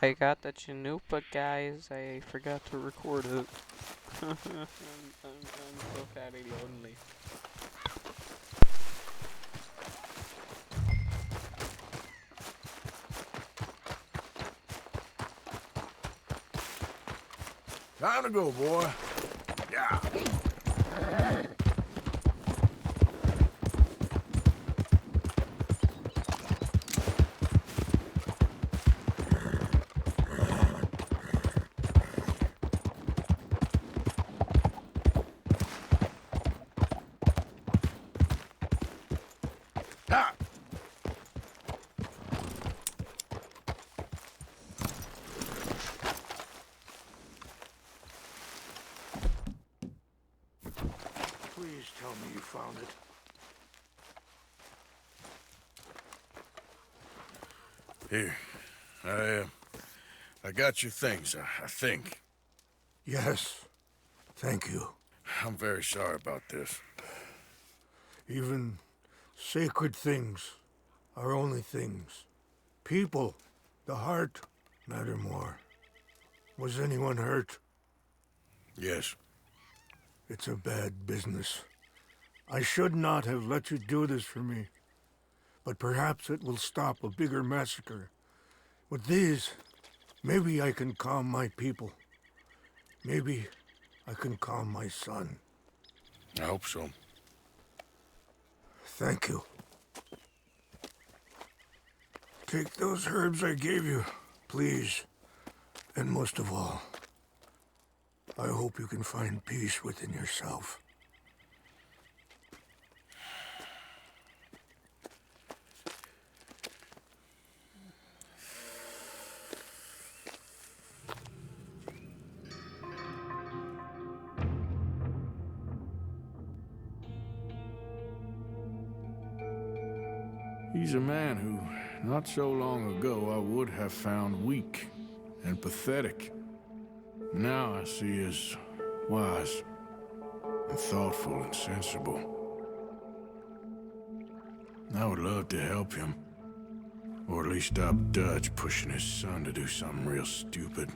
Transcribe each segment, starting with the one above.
I got the chanupa, guys. I forgot to record it. I'm so fatty lonely. Time to go, boy. Yeah. Ha! Please tell me you found it. Here. I got your things, I think. Yes, thank you. I'm very sorry about this. Even sacred things are only things. People, the heart, matter more. Was anyone hurt? Yes. It's a bad business. I should not have let you do this for me. But perhaps it will stop a bigger massacre. With these, maybe I can calm my people. Maybe I can calm my son. I hope so. Thank you. Take those herbs I gave you, please. And most of all, I hope you can find peace within yourself. He's a man who, not so long ago, I would have found weak and pathetic. Now I see as wise and thoughtful and sensible. I would love to help him. Or at least stop Dutch pushing his son to do something real stupid.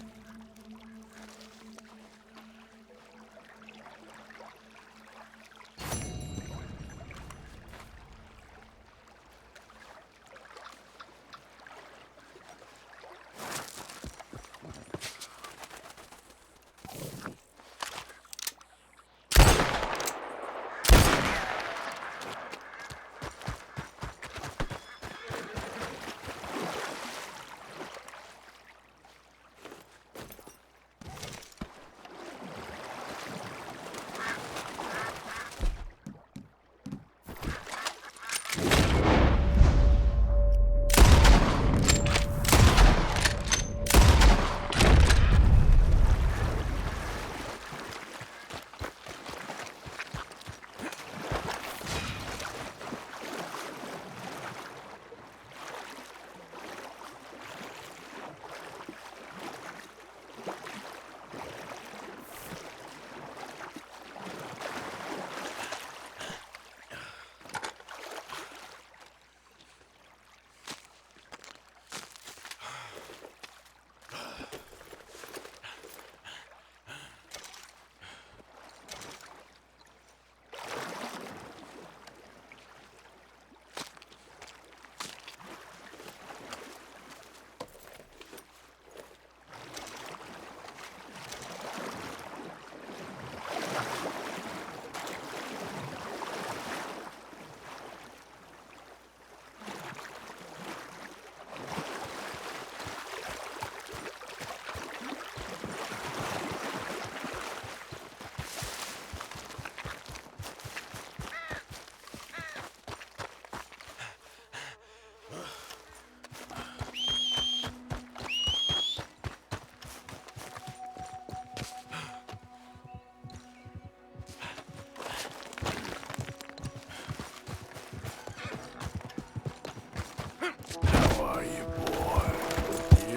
How are you, boy?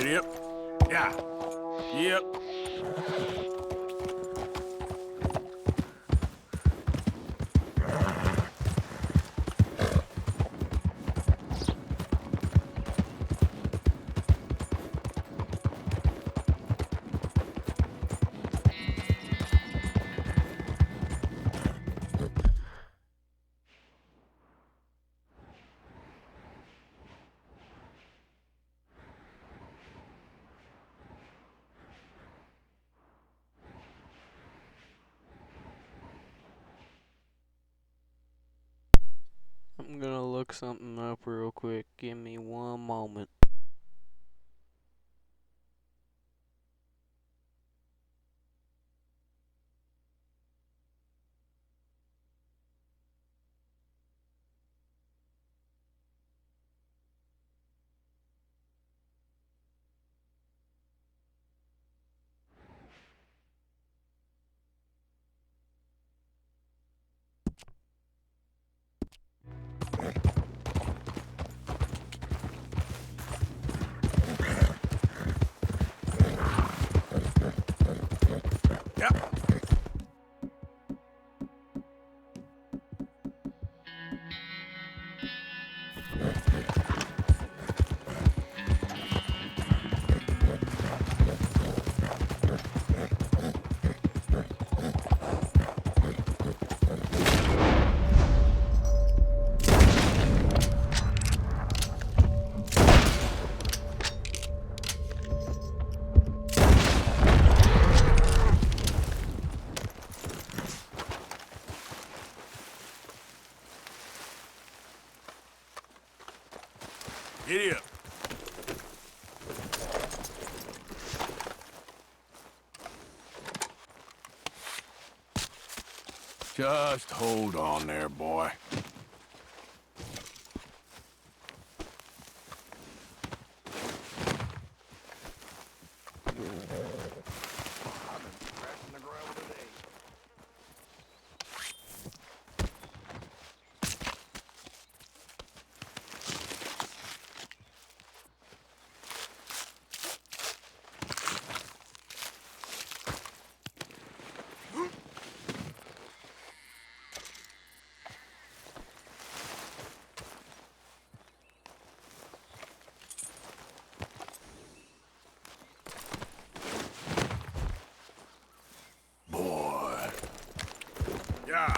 Yep. Yeah. Yep. look something up real quick. Give me one moment. Giddy up. Just hold on there, boy. Yeah.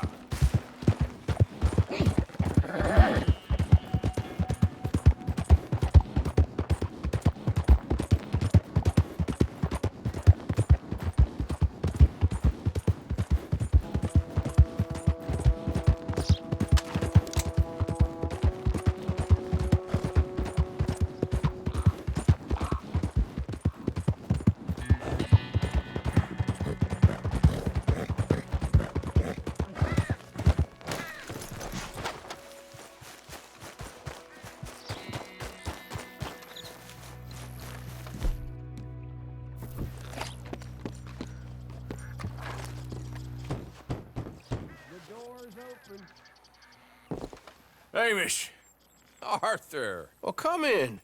Hamish, Arthur, well, come in.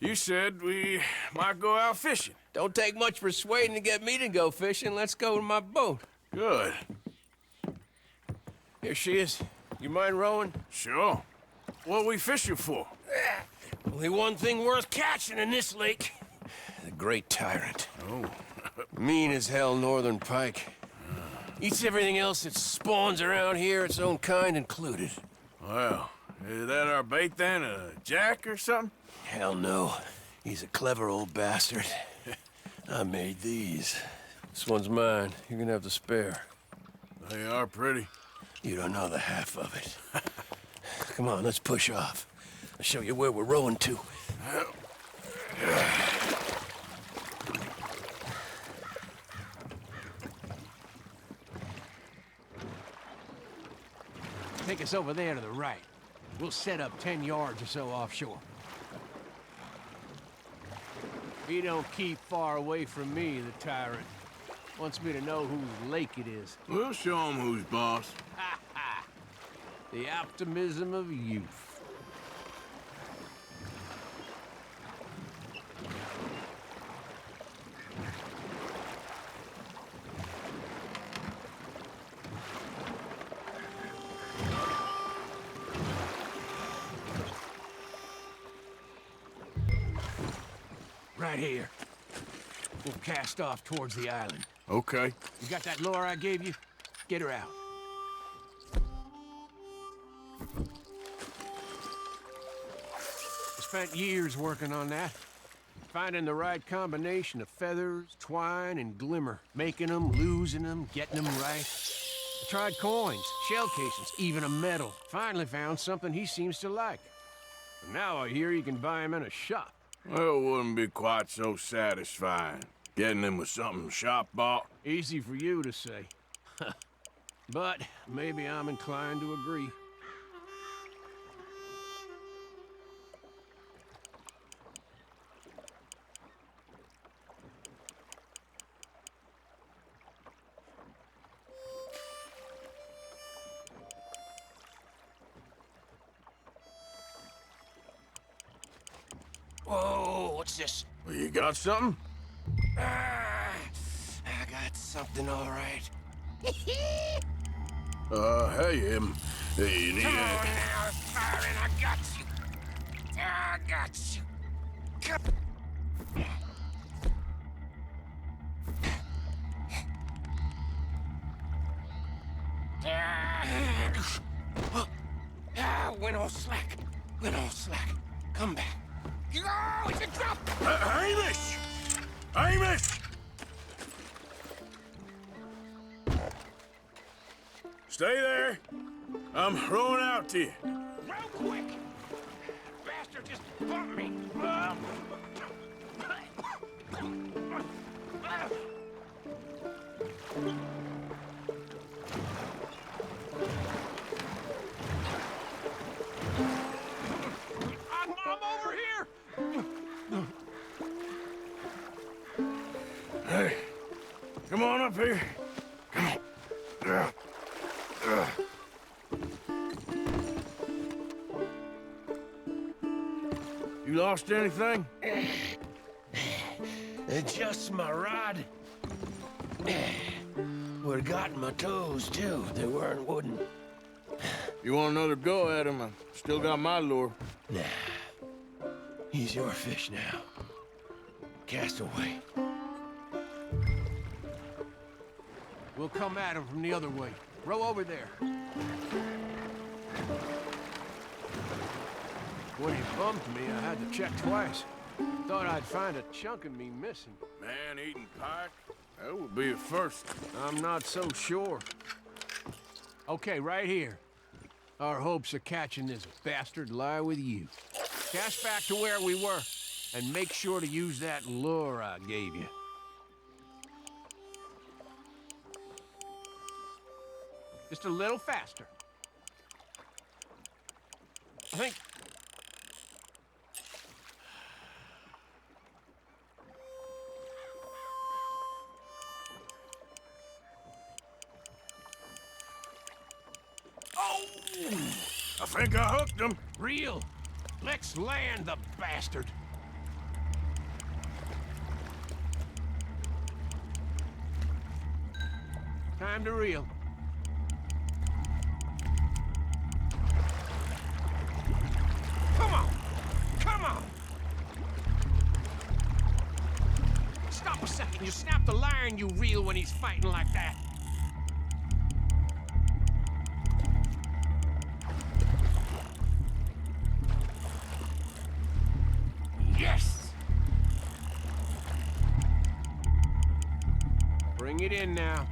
you said we might go out fishing. Don't take much persuading to get me to go fishing. Let's go to my boat. Good. Here she is. You mind rowing? Sure. What we fishing for? Only one thing worth catching in this lake. The Great Tyrant. Oh. Mean as hell northern pike. Eats everything else that spawns around here, its own kind included. Well, is that our bait then? A jack or something? Hell no. He's a clever old bastard. I made these. This one's mine. You're gonna have to spare. They are pretty. You don't know the half of it. Come on, let's push off. I'll show you where we're rowing to. Take us over there to the right. We'll set up 10 yards or so offshore. He don't keep far away from me, the tyrant. Wants me to know whose lake it is. We'll show 'em who's boss. The optimism of youth. Right here. We'll cast off towards the island. Okay. You got that lure I gave you? Get her out. I spent years working on that. Finding the right combination of feathers, twine, and glimmer. Making them, losing them, getting them right. tried coins, shell casings, even a medal. Finally found something he seems to like. And now I hear you can buy him in a shop. Well, it wouldn't be quite so satisfying. Getting him with something shop bought. Easy for you to say. But maybe I'm inclined to agree. Whoa, what's this? Well, you got something? Ah, I got something, all right. Hey, you need Come a... on now, Siren, I got you. I got you. Come. Went all slack. Went all slack. Come back. Oh, it's a drop! Hamish! Hamish! Stay there. I'm throwing out to you. Real quick! Bastard just bumped me. I'm over here! Hey, come on up here. Come on. You lost anything? Just my rod. Would've gotten my toes, too. They weren't wooden. You want another go at him? I still got my lure. Nah. He's your fish now. Cast away. We'll come at him from the other way. Row over there. When he bumped me, I had to check twice. Thought I'd find a chunk of me missing. Man-eating pike? That would be a first. I'm not so sure. Okay, right here. Our hopes of catching this bastard lie with you. Cast back to where we were, and make sure to use that lure I gave you. Just a little faster. I think... I think I hooked him. Reel! Let's land the bastard! Time to reel. Come on! Come on! Stop a second. You snap the line, you reel, when he's fighting like that. Yes! Bring it in now.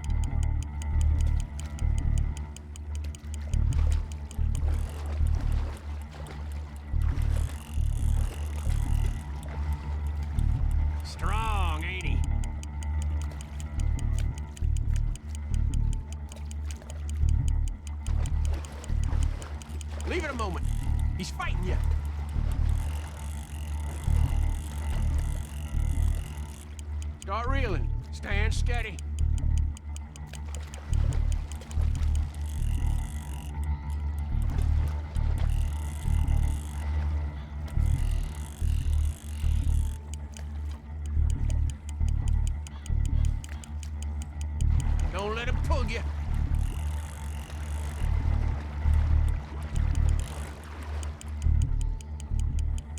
Strong, ain't he? Leave it a moment. He's fighting you. Start reeling. Stand steady. Don't let him pull you.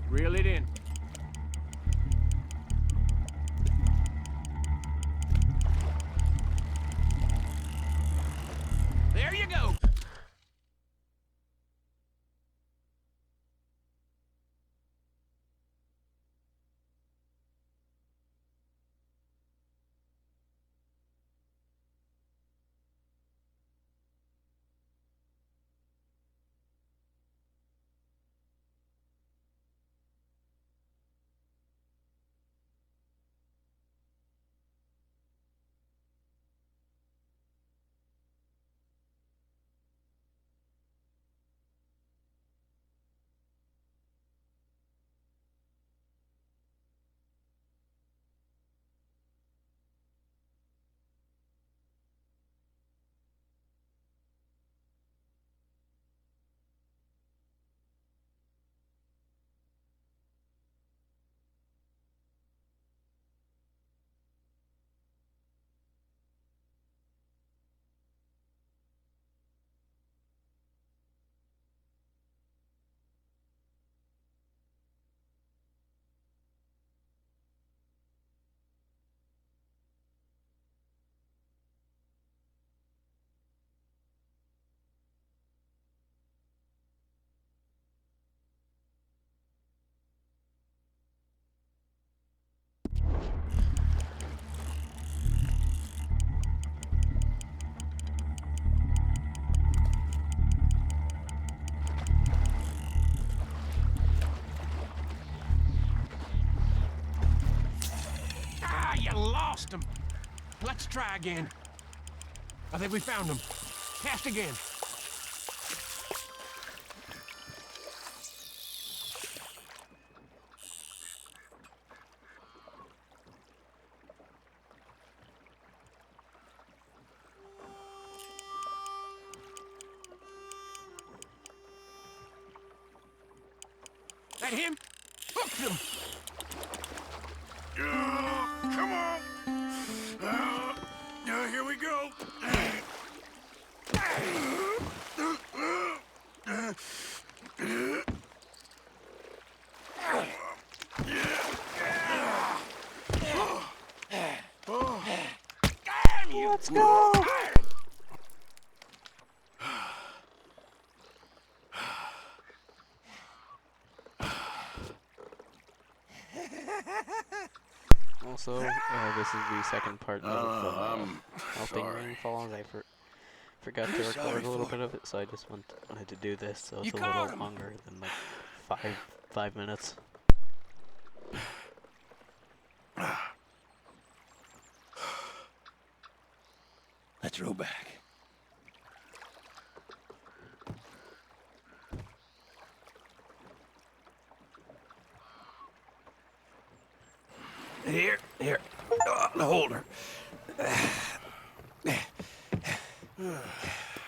Reel it in. There you go. lost him. Let's try again. I think we found him. Cast again. That him? Hooked him! Come on! Here we go! Let's go! Also, this is the second part of Helping Rainfalls. I forgot to record a little bit of it, so I just wanted to do this, so it's a little longer than like five minutes. Let's row back. Here. The holder.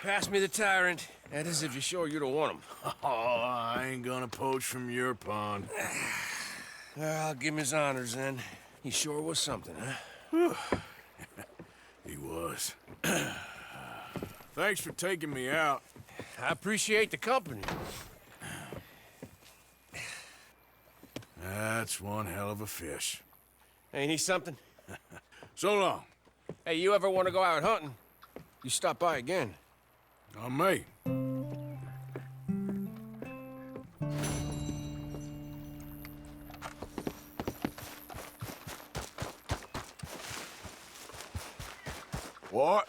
Pass me the tyrant. That is if you're sure you don't want him. Oh, I ain't gonna poach from your pond. I'll give him his honors then. He sure was something, huh? He was. Thanks for taking me out. I appreciate the company. That's one hell of a fish. Ain't he something? So long. Hey, you ever want to go out hunting? You stop by again. On me. What?